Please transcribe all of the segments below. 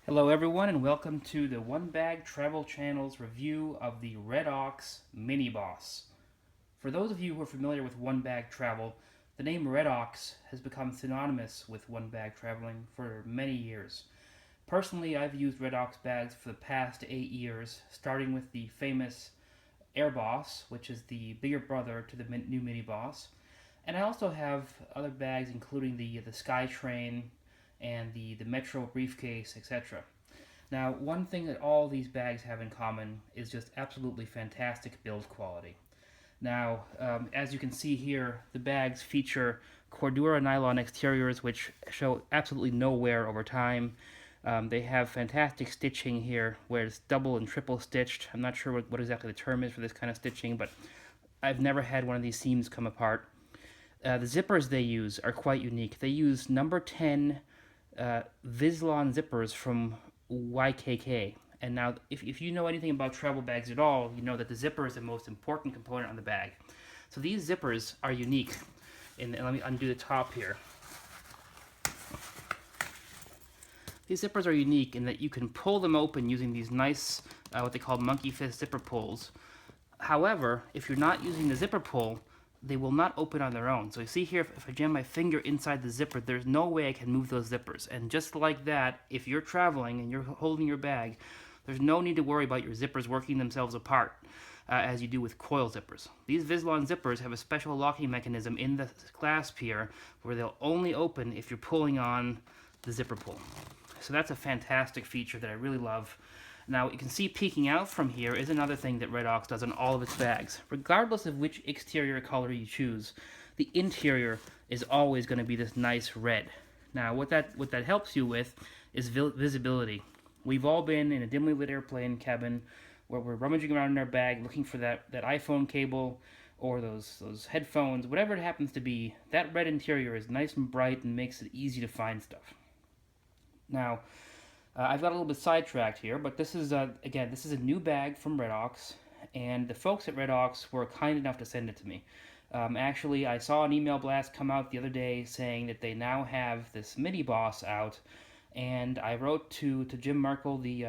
Hello everyone and welcome to the OneBag Travel Channel's review of the Red Oxx Mini-Boss. For those of you who are familiar with OneBag travel, the name Red Oxx has become synonymous with OneBag traveling for many years. Personally, I've used Red Oxx bags for the past 8 years, starting with the famous Air Boss, which is the bigger brother to the new Mini-Boss. And I also have other bags including the Skytrain and the Metro briefcase, etc. Now, one thing that all these bags have in common is just absolutely fantastic build quality. Now, as you can see here, the bags feature Cordura nylon exteriors which show absolutely no wear over time. They have fantastic stitching here where it's double and triple stitched. I'm not sure what exactly the term is for this kind of stitching, but I've never had one of these seams come apart. The zippers they use are quite unique. They use number 10 Vislon zippers from YKK. And now, if you know anything about travel bags at all, you know that the zipper is the most important component on the bag. So these zippers are unique. And let me undo the top here. These zippers are unique in that you can pull them open using these nice, what they call monkey fist zipper pulls. However, if you're not using the zipper pull, they will not open on their own. So you see here, if I jam my finger inside the zipper, there's no way I can move those zippers. And just like that, if you're traveling and you're holding your bag, there's no need to worry about your zippers working themselves apart as you do with coil zippers. These Vislon zippers have a special locking mechanism in the clasp here where they'll only open if you're pulling on the zipper pull. So that's a fantastic feature that I really love. Now, what you can see peeking out from here is another thing that Red Oxx does on all of its bags. Regardless of which exterior color you choose, the interior is always going to be this nice red. Now, what that helps you with is visibility. We've all been in a dimly lit airplane cabin where we're rummaging around in our bag looking for that iPhone cable or those headphones, whatever it happens to be. That red interior is nice and bright and makes it easy to find stuff. Now, I've got a little bit sidetracked here, but this is, again, this is a new bag from Red Oxx, and the folks at Red Oxx were kind enough to send it to me. Actually, I saw an email blast come out the other day saying that they now have this Mini-Boss out, and I wrote to Jim Merkel, the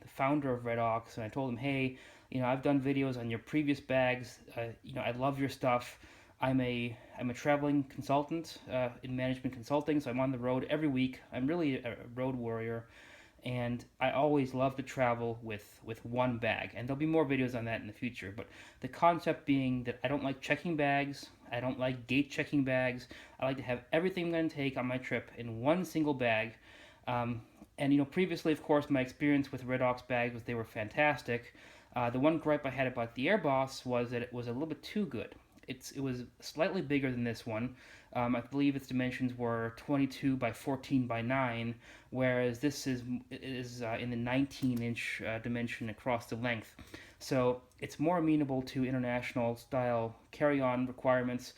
founder of Red Oxx, and I told him, hey, I've done videos on your previous bags. I love your stuff. I'm a traveling consultant in management consulting, so I'm on the road every week. I'm really a road warrior, and I always love to travel with one bag. And there'll be more videos on that in the future. But the concept being that I don't like checking bags. I don't like gate checking bags. I like to have everything I'm going to take on my trip in one single bag. And previously, of course, my experience with Red Oxx bags was they were fantastic. The one gripe I had about the Air Boss was that it was a little bit too good. It was slightly bigger than this one. I believe its dimensions were 22 by 14 by 9, whereas this is in the 19-inch dimension across the length. So it's more amenable to international style carry-on requirements,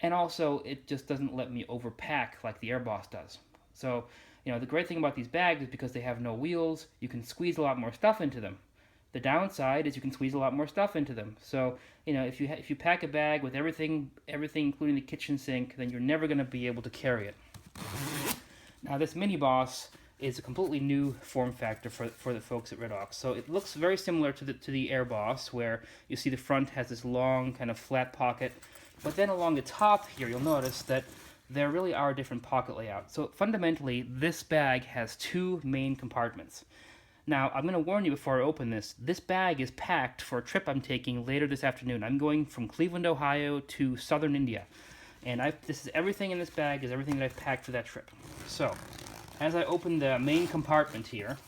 and also it just doesn't let me overpack like the Air Boss does. So, the great thing about these bags is because they have no wheels, you can squeeze a lot more stuff into them. The downside is you can squeeze a lot more stuff into them. So, if you pack a bag with everything including the kitchen sink, then you're never going to be able to carry it. Now, this Mini-Boss is a completely new form factor for the folks at Red Oxx. So it looks very similar to the Air Boss, where you see the front has this long kind of flat pocket, but then along the top here, you'll notice that there really are different pocket layouts. So fundamentally, this bag has two main compartments. Now, I'm going to warn you before I open this. This bag is packed for a trip I'm taking later this afternoon. I'm going from Cleveland, Ohio to southern India. And this is everything in this bag is everything that I've packed for that trip. So, as I open the main compartment here,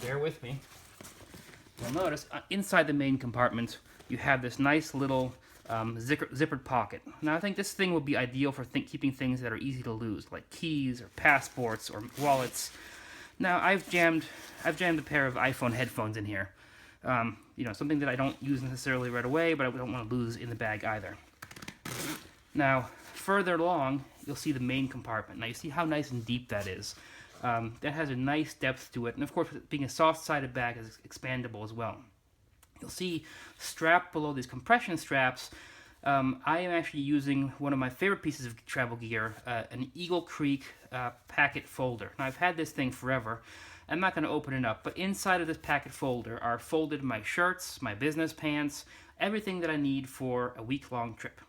bear with me, you'll notice inside the main compartment you have this nice little zippered pocket. Now, I think this thing will be ideal for keeping things that are easy to lose, like keys or passports or wallets. Now, I've jammed a pair of iPhone headphones in here. Something that I don't use necessarily right away, but I don't want to lose in the bag either. Now, further along, you'll see the main compartment. Now, you see how nice and deep that is. That has a nice depth to it, and of course, being a soft-sided bag is expandable as well. You'll see strapped below these compression straps I am actually using one of my favorite pieces of travel gear, an Eagle Creek packet folder. Now, I've had this thing forever. I'm not going to open it up, but inside of this packet folder are folded my shirts, my business pants, everything that I need for a week-long trip.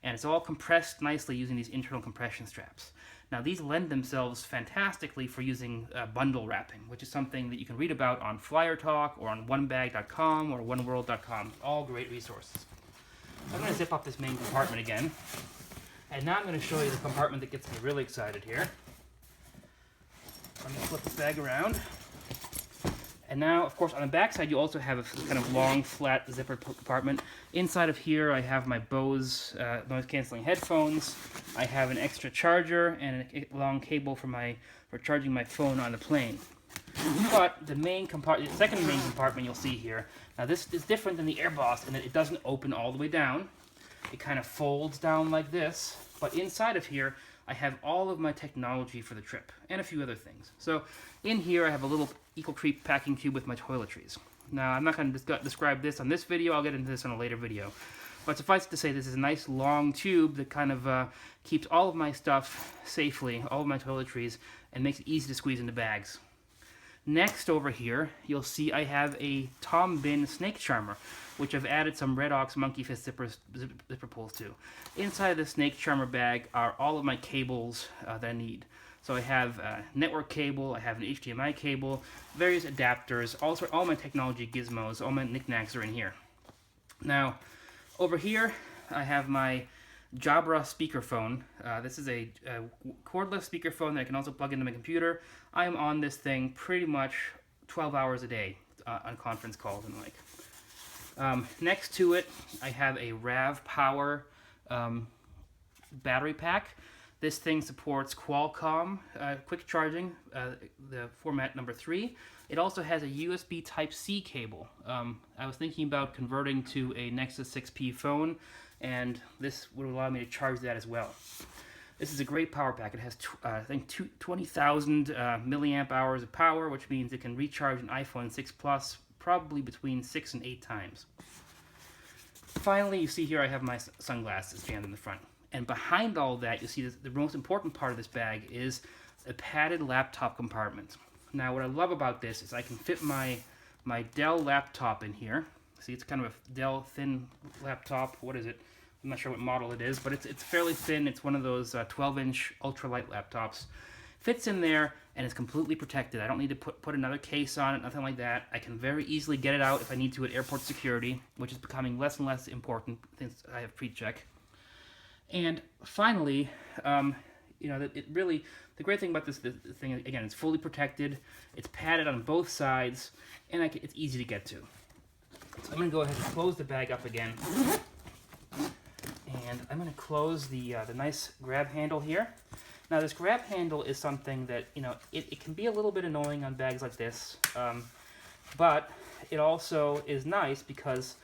And it's all compressed nicely using these internal compression straps. Now, these lend themselves fantastically for using bundle wrapping, which is something that you can read about on Flyer Talk or on OneBag.com or OneWorld.com. All great resources. I'm going to zip up this main compartment again. And now I'm going to show you the compartment that gets me really excited here. I'm going to flip this bag around. And now, of course, on the back side, you also have a kind of long, flat zipper compartment. Inside of here, I have my Bose noise-canceling headphones. I have an extra charger and a long cable for charging my phone on the plane. But the second main compartment you'll see here, now this is different than the Airboss in that it doesn't open all the way down. It kind of folds down like this. But inside of here, I have all of my technology for the trip and a few other things. So in here, I have a little Eagle Creek packing cube with my toiletries. Now, I'm not going to describe this on this video. I'll get into this on a later video. But suffice it to say, this is a nice long tube that kind of keeps all of my stuff safely, all of my toiletries, and makes it easy to squeeze into bags. Next over here, you'll see I have a Tom Bin snake charmer, which I've added some Red Oxx Monkey Fist zipper pulls to. Inside of the snake charmer bag are all of my cables that I need. So I have a network cable, I have an HDMI cable, various adapters, also all my technology gizmos, all my knickknacks are in here. Now, over here, I have my Jabra speakerphone. This is a cordless speakerphone that I can also plug into my computer. I am on this thing pretty much 12 hours a day on conference calls and like. Next to it, I have a RAV Power battery pack. This thing supports Qualcomm quick charging, the format number 3. It also has a USB Type-C cable. I was thinking about converting to a Nexus 6P phone, and this would allow me to charge that as well. This is a great power pack. It has, I think, 20,000 milliamp hours of power, which means it can recharge an iPhone 6 Plus probably between 6 and 8 times. Finally, you see here I have my sunglasses jammed in the front. And behind all that, you see the most important part of this bag is a padded laptop compartment. Now, what I love about this is I can fit my Dell laptop in here. See, it's kind of a Dell thin laptop. What is it? I'm not sure what model it is, but it's fairly thin. It's one of those 12-inch ultralight laptops. Fits in there and is completely protected. I don't need to put another case on it, nothing like that. I can very easily get it out if I need to at airport security, which is becoming less and less important since I have pre-check. And finally, you know, the great thing about this thing, again, it's fully protected, it's padded on both sides, and it's easy to get to. So I'm going to go ahead and close the bag up again. And I'm going to close the nice grab handle here. Now, this grab handle is something that, you know, it can be a little bit annoying on bags like this, but it also is nice because,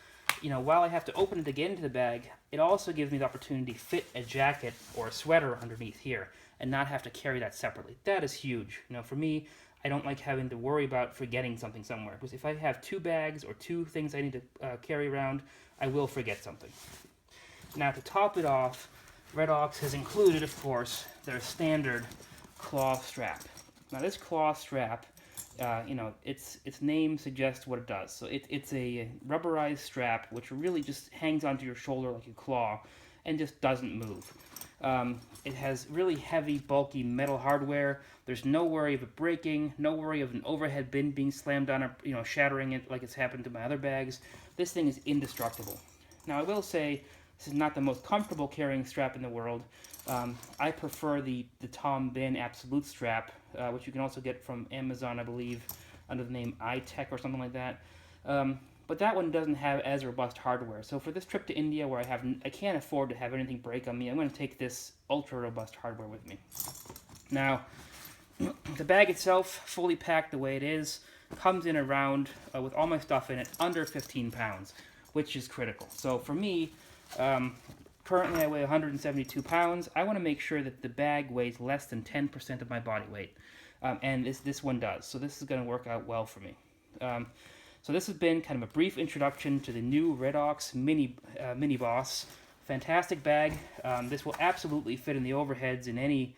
you know, while I have to open it to get into the bag, it also gives me the opportunity to fit a jacket or a sweater underneath here and not have to carry that separately. That is huge. You know, for me, I don't like having to worry about forgetting something somewhere, because if I have 2 bags or 2 things I need to carry around, I will forget something. Now, to top it off, Red Oxx has included, of course, their standard cloth strap. Now, this cloth strap, you know, its name suggests what it does. So it's a rubberized strap which really just hangs onto your shoulder like a claw and just doesn't move. It has really heavy, bulky metal hardware. There's no worry of it breaking, no worry of an overhead bin being slammed on or, you know, shattering it like it's happened to my other bags. This thing is indestructible. Now, I will say this is not the most comfortable carrying strap in the world. I prefer the Tom Bin Absolute strap, which you can also get from Amazon, I believe, under the name iTech or something like that. But that one doesn't have as robust hardware. So for this trip to India, where I can't afford to have anything break on me, I'm going to take this ultra robust hardware with me. Now, the bag itself, fully packed the way it is, comes in around, with all my stuff in it, under 15 pounds, which is critical. So for me, currently I weigh 172 pounds. I want to make sure that the bag weighs less than 10% of my body weight. And this one does. So this is going to work out well for me. So this has been kind of a brief introduction to the new Red Oxx Mini-Boss Fantastic bag. This will absolutely fit in the overheads in any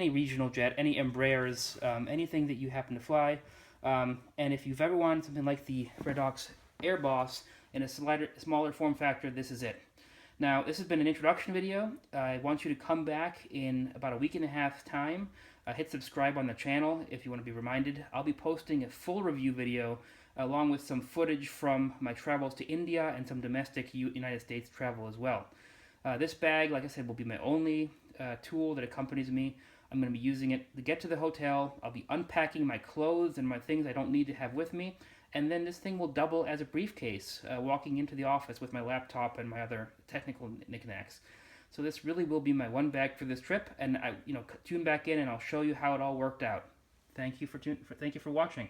regional jet, any Embraers, anything that you happen to fly. And if you've ever wanted something like the Red Oxx Boss in a smaller form factor, this is it. Now, this has been an introduction video. I want you to come back in about a week and a half time. Hit subscribe on the channel if you want to be reminded. I'll be posting a full review video along with some footage from my travels to India and some domestic United States travel as well. This bag, like I said, will be my only tool that accompanies me. I'm going to be using it to get to the hotel. I'll be unpacking my clothes and my things I don't need to have with me. And then this thing will double as a briefcase, walking into the office with my laptop and my other technical knickknacks. So this really will be my one bag for this trip. And tune back in and I'll show you how it all worked out. Thank you for watching.